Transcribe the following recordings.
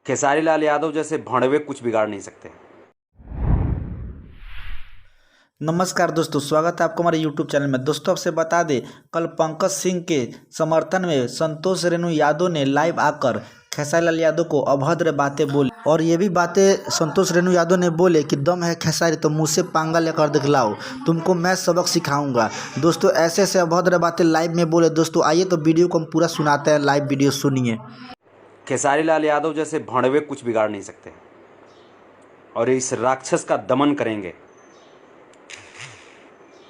खेसारी लाल यादव जैसे भोंडवे कुछ बिगाड़ नहीं सकते। नमस्कार दोस्तों, स्वागत है आपको हमारे YouTube चैनल में। दोस्तों आपसे बता दें, कल पंकज सिंह के समर्थन में संतोष रेणु यादव ने लाइव आकर खेसारी लाल यादव को अभद्र बातें बोली। और ये भी बातें संतोष रेणु यादव ने बोले कि दम है खेसारी तो मुझसे पंगा लेकर दिखलाओ, तुमको मैं सबक सिखाऊंगा। दोस्तों ऐसे ऐसे अभद्र बातें लाइव में बोले। दोस्तों आइए तो वीडियो को हम पूरा सुनाते हैं, लाइव वीडियो सुनिए। खेसारी लाल यादव जैसे भोंडवे कुछ बिगाड़ नहीं सकते और इस राक्षस का दमन करेंगे।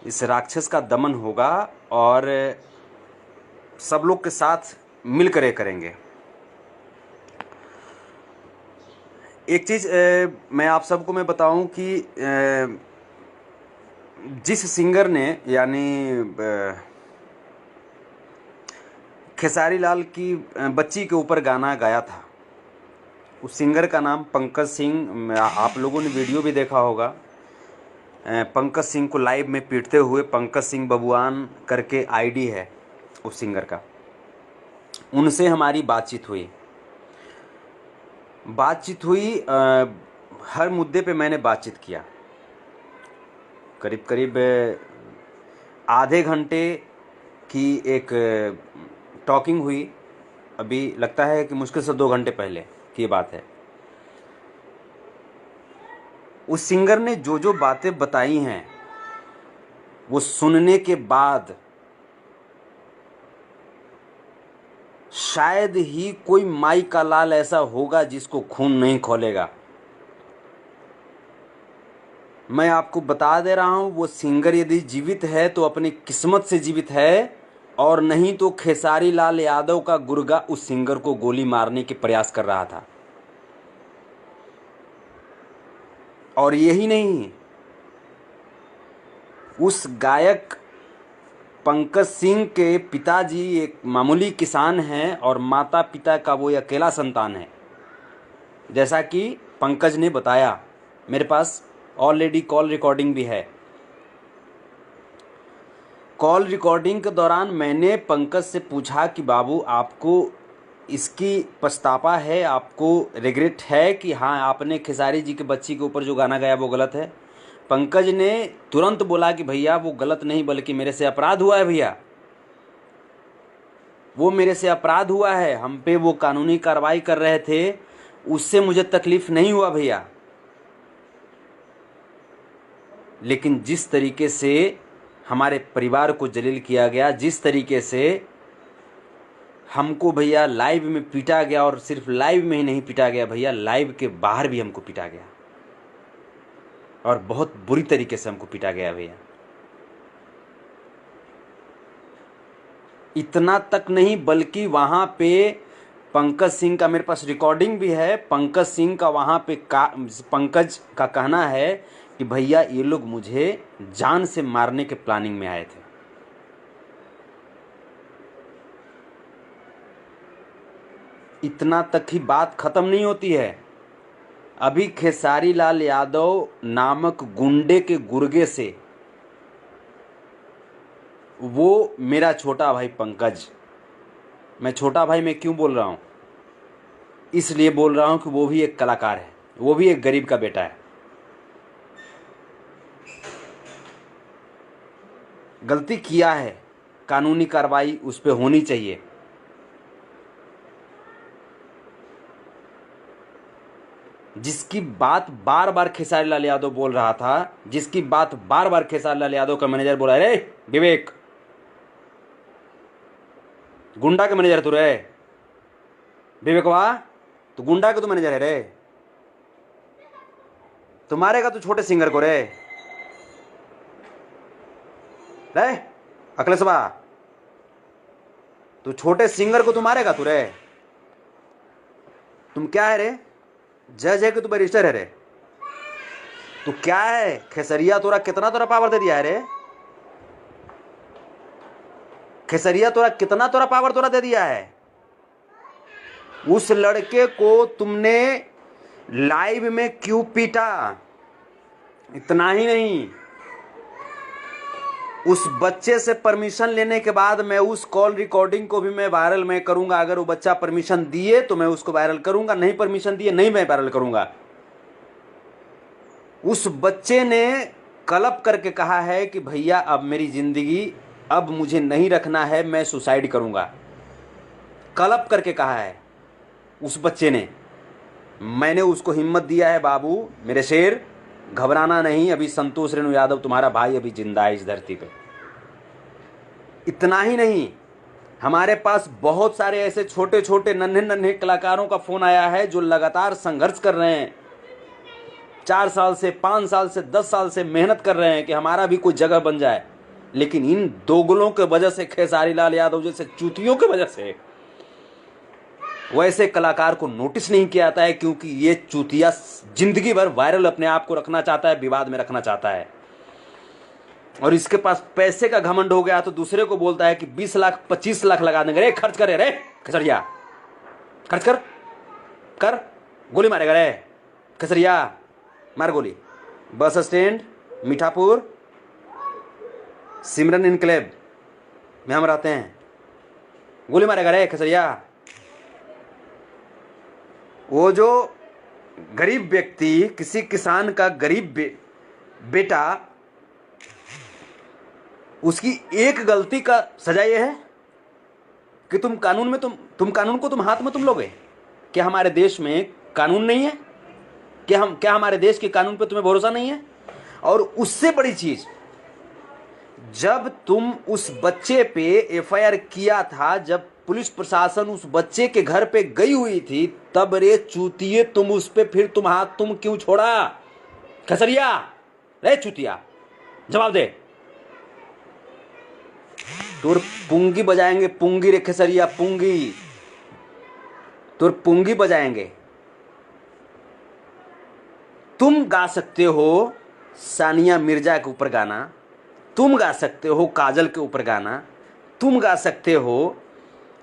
इस राक्षस का दमन होगा और सब लोग के साथ मिलकर ये करेंगे। एक चीज़ मैं आप सबको मैं बताऊं कि जिस सिंगर ने यानी खेसारी लाल की बच्ची के ऊपर गाना गाया था, उस सिंगर का नाम पंकज सिंह। आप लोगों ने वीडियो भी देखा होगा। पंकज सिंह को लाइव में पीटते हुए पंकज सिंह बबुआन करके आईडी है उस सिंगर का। उनसे हमारी बातचीत हुई। हर मुद्दे पे मैंने बातचीत किया। करीब करीब आधे घंटे की एक टॉकिंग हुई। अभी लगता है कि मुश्किल से 2 घंटे पहले की बात है। उस सिंगर ने जो जो बातें बताई हैं वो सुनने के बाद शायद ही कोई माई का लाल ऐसा होगा जिसको खून नहीं खौलेगा। मैं आपको बता दे रहा हूं, वो सिंगर यदि जीवित है तो अपनी किस्मत से जीवित है, और नहीं तो खेसारी लाल यादव का गुर्गा उस सिंगर को गोली मारने के प्रयास कर रहा था। और यही नहीं, उस गायक पंकज सिंह के पिताजी एक मामूली किसान हैं और माता पिता का वो अकेला संतान है। जैसा कि पंकज ने बताया, मेरे पास ऑलरेडी कॉल रिकॉर्डिंग भी है। कॉल रिकॉर्डिंग के दौरान मैंने पंकज से पूछा कि बाबू, आपको इसकी पछतावा है, आपको रिग्रेट है कि हाँ आपने खेसारी जी के बच्ची के ऊपर जो गाना गाया वो गलत है? पंकज ने तुरंत बोला कि भैया वो गलत नहीं, बल्कि मेरे से अपराध हुआ है भैया, वो मेरे से अपराध हुआ है। हम पे वो कानूनी कार्रवाई कर रहे थे, उससे मुझे तकलीफ नहीं हुआ भैया। लेकिन जिस तरीके से हमारे परिवार को जलील किया गया, जिस तरीके से हमको भैया लाइव में पीटा गया, और सिर्फ लाइव में ही नहीं पीटा गया भैया, लाइव के बाहर भी हमको पीटा गया, और बहुत बुरी तरीके से हमको पीटा गया भैया। इतना तक नहीं, बल्कि वहाँ पे पंकज सिंह का मेरे पास रिकॉर्डिंग भी है। पंकज सिंह का वहाँ पे पंकज का कहना है कि भैया ये लोग मुझे जान से मारने के प्लानिंग में आए थे। इतना तक ही बात खत्म नहीं होती है। अभी खेसारी लाल यादव नामक गुंडे के गुर्गे से वो मेरा छोटा भाई पंकज, मैं छोटा भाई मैं क्यों बोल रहा हूँ, इसलिए बोल रहा हूँ कि वो भी एक कलाकार है, वो भी एक गरीब का बेटा है। गलती किया है, कानूनी कार्रवाई उस पर होनी चाहिए। जिसकी बात बार बार खेसारी लाल यादव बोल रहा था, जिसकी बात बार बार खेसारी लाल यादव का मैनेजर बोला, रे विवेक, गुंडा के मैनेजर तू रे विवेक, वाह तू गुंडा के तू मैनेजर है रे, तू मारेगा तू छोटे सिंगर को रे अखिलेश बा, तू छोटे सिंगर को तू मारेगा तू रे? तुम क्या है रे? जज है कि तू बैरिस्टर है रे? तू क्या है? खेसरिया तोरा कितना तोरा पावर दे दिया है रे? खेसरिया तोरा कितना तोरा पावर तोरा दे दिया है? उस लड़के को तुमने लाइव में क्यों पीटा? इतना ही नहीं, उस बच्चे से परमिशन लेने के बाद मैं उस कॉल रिकॉर्डिंग को भी मैं वायरल मैं करूंगा। अगर वो बच्चा परमिशन दिए तो मैं उसको वायरल करूंगा, नहीं परमिशन दिए नहीं मैं वायरल करूंगा। उस बच्चे ने कलप करके कहा है कि भैया अब मेरी जिंदगी अब मुझे नहीं रखना है, मैं सुसाइड करूंगा। कलप करके कहा है उस बच्चे ने। मैंने उसको हिम्मत दिया है, बाबू मेरे शेर घबराना नहीं, अभी संतोष रेणु यादव तुम्हारा भाई अभी जिंदा है इस धरती पे। इतना ही नहीं, हमारे पास बहुत सारे ऐसे छोटे छोटे नन्हे नन्हे कलाकारों का फोन आया है जो लगातार संघर्ष कर रहे हैं, 4 साल से 5 साल से 10 साल से मेहनत कर रहे हैं कि हमारा भी कोई जगह बन जाए। लेकिन इन दोगलों के वजह से, खेसारी लाल यादव जैसे चूतियों की वजह से वैसे कलाकार को नोटिस नहीं किया जाता है, क्योंकि ये चूतिया जिंदगी भर वायरल अपने आप को रखना चाहता है, विवाद में रखना चाहता है। और इसके पास पैसे का घमंड हो गया तो दूसरे को बोलता है कि 20 लाख 25 लाख लगा देंगे। रे खर्च करे रे खसरिया, खर्च कर कर, गोली मारेगा रे खसरिया, मार गोली। बस स्टैंड मीठापुर सिमरन इनक्लेव में हम रहते हैं, गोली मारेगा रे खसरिया। वो जो गरीब व्यक्ति, किसी किसान का गरीब बेटा, उसकी एक गलती का सजा ये है कि तुम कानून में तुम कानून को तुम हाथ में तुम लोगे। क्या हमारे देश में कानून नहीं है? क्या हमारे देश के कानून पे तुम्हें भरोसा नहीं है? और उससे बड़ी चीज, जब तुम उस बच्चे पे एफआईआर किया था, जब पुलिस प्रशासन उस बच्चे के घर पे गई हुई थी, तब रे चूतिए तुम उस पे फिर तुम क्यों छोड़ा? खसरिया रे चूतिया, जवाब दे। तुर पुंगी बजाएंगे, पुंगी रे खसरिया, पुंगी तुर पुंगी बजाएंगे। तुम गा सकते हो सानिया मिर्जा के ऊपर गाना, तुम गा सकते हो काजल के ऊपर गाना, तुम गा सकते हो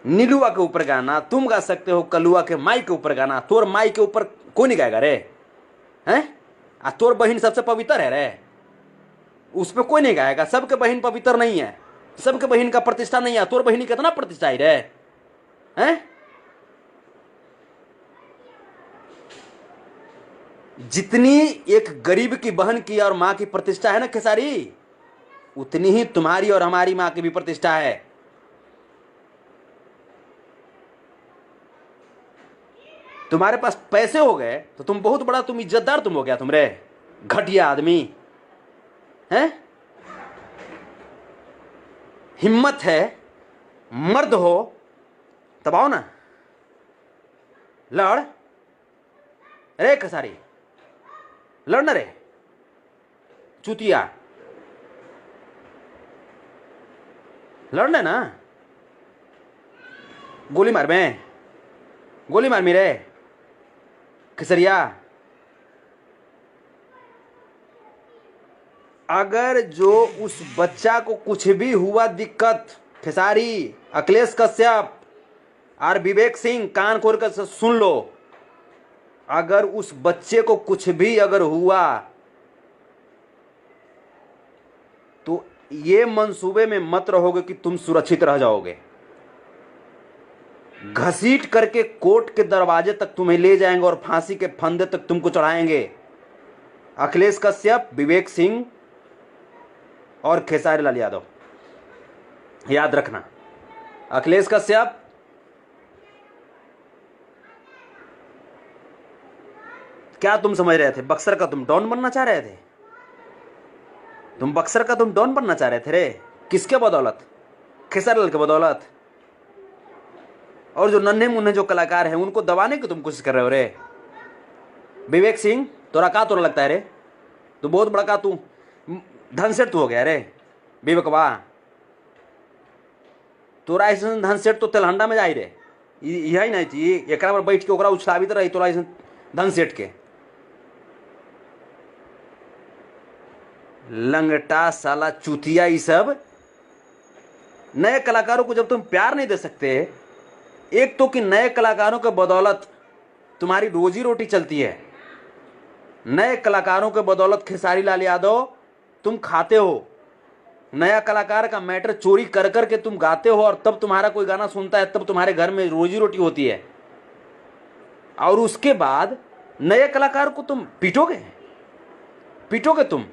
नीलुआ के ऊपर गाना, तुम गा सकते हो कलुआ के माई के ऊपर गाना। तोर माई के ऊपर कोई नहीं गाएगा रे, हैं? तोर बहन सबसे पवित्र है रे, उस पर कोई नहीं गाएगा। सबके बहन पवित्र नहीं है, सबके बहन का प्रतिष्ठा नहीं है। तोर बहनी कितना प्रतिष्ठा है रे, हैं? जितनी एक गरीब की बहन की और मां की प्रतिष्ठा है ना खेसारी, उतनी ही तुम्हारी और हमारी मां की भी प्रतिष्ठा है। तुम्हारे पास पैसे हो गए तो तुम बहुत बड़ा, तुम इज्जतदार तुम हो गया, तुम रे घटिया आदमी, हैं? हिम्मत है, मर्द हो तब आओ ना, लड़ रे खसारी, लड़ ना रे चूतिया, लड़ना ना, गोली मार में, गोली मार मेरे खसरिया। अगर जो उस बच्चा को कुछ भी हुआ दिक्कत, खेसारी, अखिलेश कश्यप और विवेक सिंह, कान खोल कर सुन लो, अगर उस बच्चे को कुछ भी अगर हुआ तो ये मंसूबे में मत रहोगे कि तुम सुरक्षित रह जाओगे। घसीट करके कोर्ट के दरवाजे तक तुम्हें ले जाएंगे और फांसी के फंदे तक तुमको चढ़ाएंगे। अखिलेश कश्यप, विवेक सिंह और खेसारी लाल यादव, याद रखना। अखिलेश कश्यप क्या तुम समझ रहे थे बक्सर का तुम डॉन बनना चाह रहे थे? तुम बक्सर का तुम डॉन बनना चाह रहे थे रे, किसके बदौलत? खेसारी लाल के बदौलत। और जो नन्हे मुन्ने जो कलाकार हैं उनको दबाने की तुम कोशिश कर रहे हो रे। विवेक सिंह तोरा का तोरा लगता है रे, तू बहुत बड़ा का तू धनसेठ तू हो गया रे विवेकवा। तोरा ऐसा धनसेठ तो तेलहंडा में जाई रे, यही नहीं थी एक पर बैठ के ओकरा उछलावित रही तोरा ऐसा धनसेठ के। लंगटा साला चूतिया, ये सब नए कलाकारों को जब तुम प्यार नहीं दे सकते, एक तो कि नए कलाकारों के बदौलत तुम्हारी रोजी रोटी चलती है, नए कलाकारों के बदौलत खेसारी लाल यादव तुम खाते हो, नया कलाकार का मैटर चोरी कर कर के तुम गाते हो और तब तुम्हारा कोई गाना सुनता है, तब तुम्हारे घर में रोजी रोटी होती है, और उसके बाद नए कलाकार को तुम पीटोगे तुम।